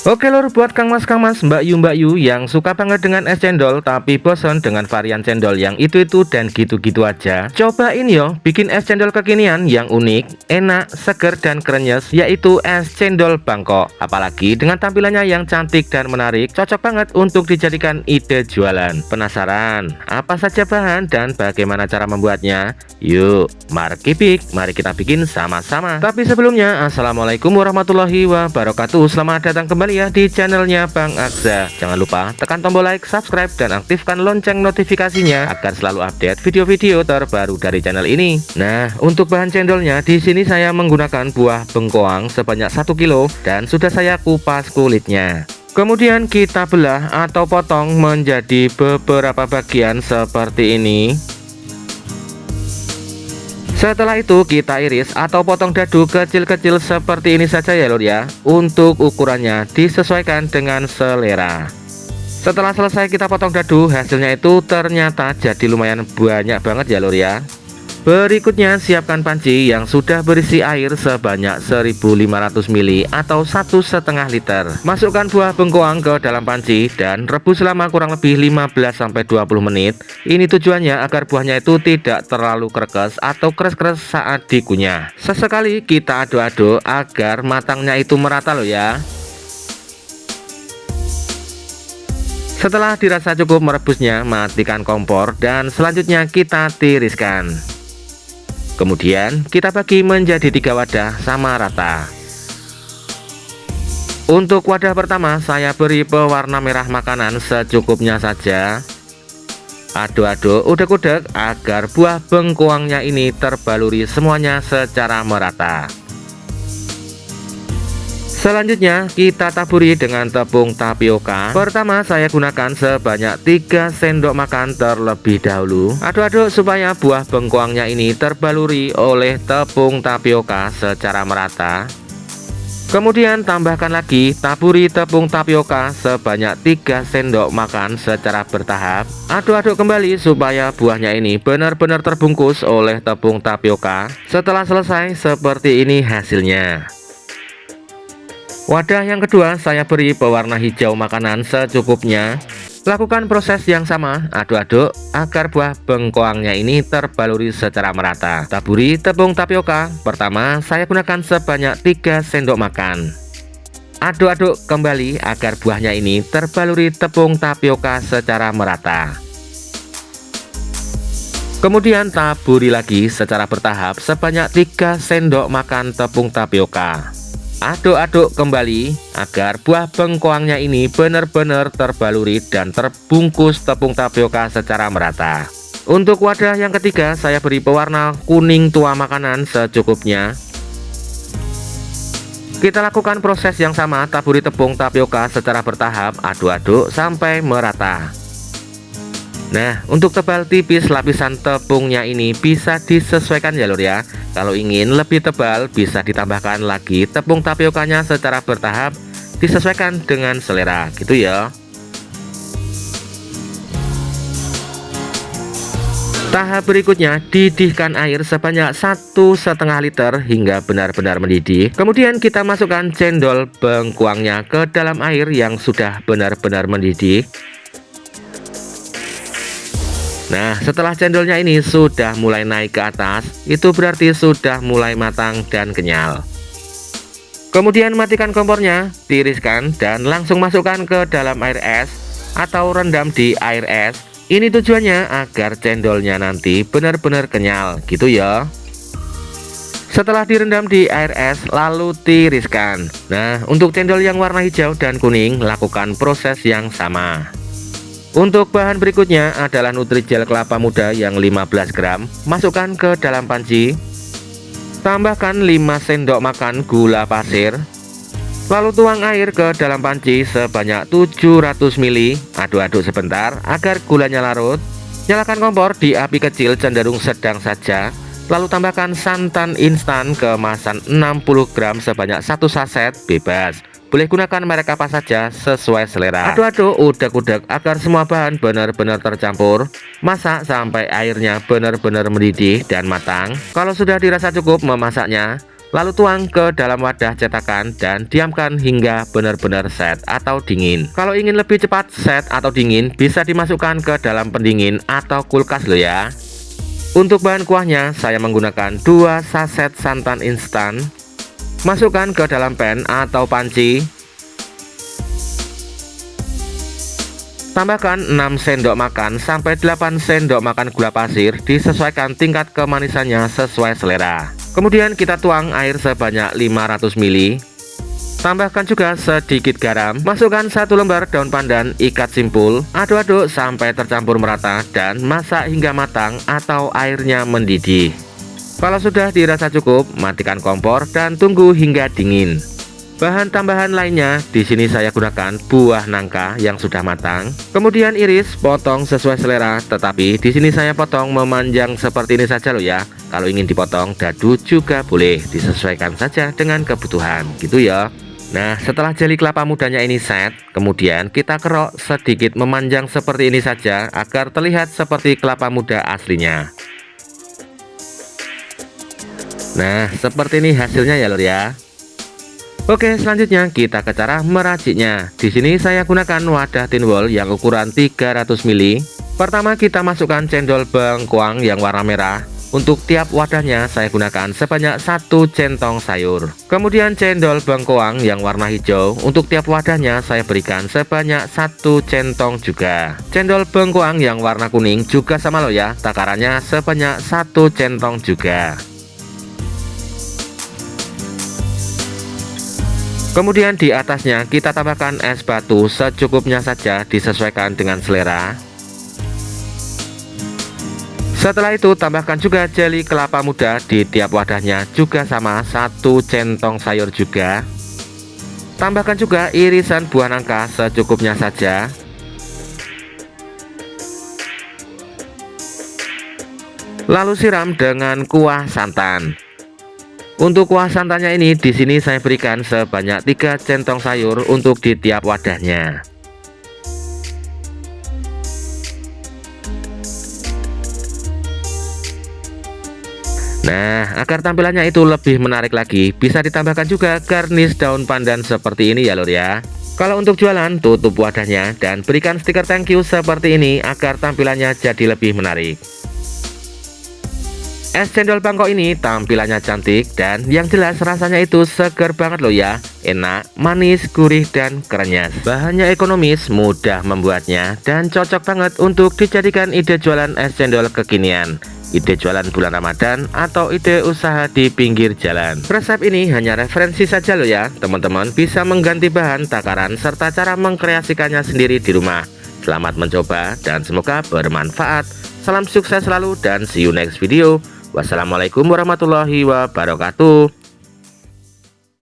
Oke lur, buat Kang Mas, Mbak Yu yang suka banget dengan es cendol tapi bosan dengan varian cendol yang itu-itu dan gitu-gitu aja, cobain yo bikin es cendol kekinian yang unik, enak, seger dan krenyes, yaitu es cendol Bangkok. Apalagi dengan tampilannya yang cantik dan menarik, cocok banget untuk dijadikan ide jualan. Penasaran apa saja bahan dan bagaimana cara membuatnya? Yuk, mari kita bikin sama-sama. Tapi sebelumnya, assalamualaikum warahmatullahi wabarakatuh. Selamat datang kembali ya di channelnya Bang Aksa. Jangan lupa tekan tombol like, subscribe, dan aktifkan lonceng notifikasinya agar selalu update video-video terbaru dari channel ini. Nah, untuk bahan cendolnya di sini saya menggunakan buah bengkoang sebanyak 1 kilo dan sudah saya kupas kulitnya. Kemudian kita belah atau potong menjadi beberapa bagian seperti ini. Setelah itu kita iris atau potong dadu kecil-kecil seperti ini saja ya lur ya. Untuk ukurannya disesuaikan dengan selera. Setelah selesai kita potong dadu, hasilnya itu ternyata jadi lumayan banyak banget ya lur ya. Berikutnya siapkan panci yang sudah berisi air sebanyak 1500 ml atau 1,5 liter. Masukkan buah bengkoang ke dalam panci dan rebus selama kurang lebih 15-20 menit. Ini tujuannya agar buahnya itu tidak terlalu kerekes atau keras-keras saat dikunyah. Sesekali kita aduk-aduk agar matangnya itu merata loh ya. Setelah dirasa cukup merebusnya, matikan kompor dan selanjutnya kita tiriskan. Kemudian kita bagi menjadi 3 wadah sama rata. Untuk wadah pertama saya beri pewarna merah makanan secukupnya saja. Aduk-aduk udek-udek agar buah bengkoangnya ini terbaluri semuanya secara merata. Selanjutnya kita taburi dengan tepung tapioka. Pertama saya gunakan sebanyak 3 sendok makan terlebih dahulu. Aduk-aduk supaya buah bengkoangnya ini terbaluri oleh tepung tapioka secara merata. Kemudian tambahkan lagi taburi tepung tapioka sebanyak 3 sendok makan secara bertahap. Aduk-aduk kembali supaya buahnya ini benar-benar terbungkus oleh tepung tapioka. Setelah selesai seperti ini hasilnya. Wadah yang kedua saya beri pewarna hijau makanan secukupnya. Lakukan proses yang sama, aduk-aduk agar buah bengkoangnya ini terbaluri secara merata. Taburi tepung tapioka. Pertama saya gunakan sebanyak 3 sendok makan. Aduk-aduk kembali agar buahnya ini terbaluri tepung tapioka secara merata. Kemudian taburi lagi secara bertahap sebanyak 3 sendok makan tepung tapioka. Aduk-aduk kembali agar buah bengkoangnya ini benar-benar terbaluri dan terbungkus tepung tapioka secara merata. Untuk wadah yang ketiga saya beri pewarna kuning tua makanan secukupnya. Kita lakukan proses yang sama, taburi tepung tapioka secara bertahap, aduk-aduk sampai merata. Nah, untuk tebal tipis lapisan tepungnya ini bisa disesuaikan ya lur ya. Kalau ingin lebih tebal bisa ditambahkan lagi tepung tapiokanya secara bertahap, disesuaikan dengan selera gitu ya. Tahap berikutnya didihkan air sebanyak 1,5 liter hingga benar-benar mendidih. Kemudian kita masukkan cendol bengkoangnya ke dalam air yang sudah benar-benar mendidih. Nah, setelah cendolnya ini sudah mulai naik ke atas, itu berarti sudah mulai matang dan kenyal. Kemudian matikan kompornya, tiriskan dan langsung masukkan ke dalam air es atau rendam di air es. Ini tujuannya agar cendolnya nanti benar-benar kenyal gitu ya. Setelah direndam di air es lalu tiriskan. Nah, untuk cendol yang warna hijau dan kuning lakukan proses yang sama. Untuk bahan berikutnya adalah Nutrijel kelapa muda yang 15 gram. Masukkan ke dalam panci. Tambahkan 5 sendok makan gula pasir. Lalu tuang air ke dalam panci sebanyak 700 ml. Aduk-aduk sebentar agar gulanya larut. Nyalakan kompor di api kecil cenderung sedang saja. Lalu tambahkan santan instan kemasan 60 gram sebanyak 1 saset, bebas. Boleh gunakan merek apa saja sesuai selera. Aduk-aduk udek-udek agar semua bahan benar-benar tercampur. Masak sampai airnya benar-benar mendidih dan matang. Kalau sudah dirasa cukup memasaknya, Lalu tuang ke dalam wadah cetakan dan diamkan hingga benar-benar set atau dingin. Kalau ingin lebih cepat set atau dingin, bisa dimasukkan ke dalam pendingin atau kulkas loh ya. Untuk bahan kuahnya, saya menggunakan 2 saset santan instan. Masukkan ke dalam pan atau panci. Tambahkan 6 sendok makan sampai 8 sendok makan gula pasir, disesuaikan tingkat kemanisannya sesuai selera. Kemudian kita tuang air sebanyak 500 ml. Tambahkan juga sedikit garam, masukkan 1 lembar daun pandan, ikat simpul, aduk-aduk sampai tercampur merata dan masak hingga matang atau airnya mendidih. Kalau sudah dirasa cukup, matikan kompor dan tunggu hingga dingin. Bahan tambahan lainnya di sini saya gunakan buah nangka yang sudah matang. Kemudian iris, potong sesuai selera, tetapi di sini saya potong memanjang seperti ini saja loh ya. Kalau ingin dipotong dadu juga boleh, disesuaikan saja dengan kebutuhan gitu ya. Nah, setelah jeli kelapa mudanya ini set, kemudian kita kerok sedikit memanjang seperti ini saja agar terlihat seperti kelapa muda aslinya. Nah, seperti ini hasilnya ya lor ya. Oke, selanjutnya kita ke cara meraciknya. Di sini saya gunakan wadah tin wol yang ukuran 300 ml. Pertama kita masukkan cendol bengkoang yang warna merah. Untuk tiap wadahnya saya gunakan sebanyak 1 centong sayur. Kemudian cendol bengkoang yang warna hijau, untuk tiap wadahnya saya berikan sebanyak 1 centong juga. Cendol bengkoang yang warna kuning juga sama loh ya, takarannya sebanyak 1 centong juga. Kemudian di atasnya kita tambahkan es batu secukupnya saja, disesuaikan dengan selera. Setelah itu tambahkan juga jeli kelapa muda di tiap wadahnya, juga sama 1 centong sayur juga. Tambahkan juga irisan buah nangka secukupnya saja. Lalu siram dengan kuah santan. Untuk kuah santannya ini di sini saya berikan sebanyak 3 centong sayur untuk di tiap wadahnya. Nah, agar tampilannya itu lebih menarik lagi, bisa ditambahkan juga garnish daun pandan seperti ini ya lor ya. Kalau untuk jualan, tutup wadahnya dan berikan stiker thank you seperti ini agar tampilannya jadi lebih menarik. Es cendol Bangkok ini tampilannya cantik dan yang jelas rasanya itu seger banget loh ya. Enak, manis, gurih, dan krenyes. Bahannya ekonomis, mudah membuatnya, dan cocok banget untuk dijadikan ide jualan es cendol kekinian, ide jualan bulan Ramadan, atau ide usaha di pinggir jalan. Resep ini hanya referensi saja loh ya. Teman-teman bisa mengganti bahan, takaran, serta cara mengkreasikannya sendiri di rumah. Selamat mencoba dan semoga bermanfaat. Salam sukses selalu dan see you next video. Wassalamualaikum warahmatullahi wabarakatuh.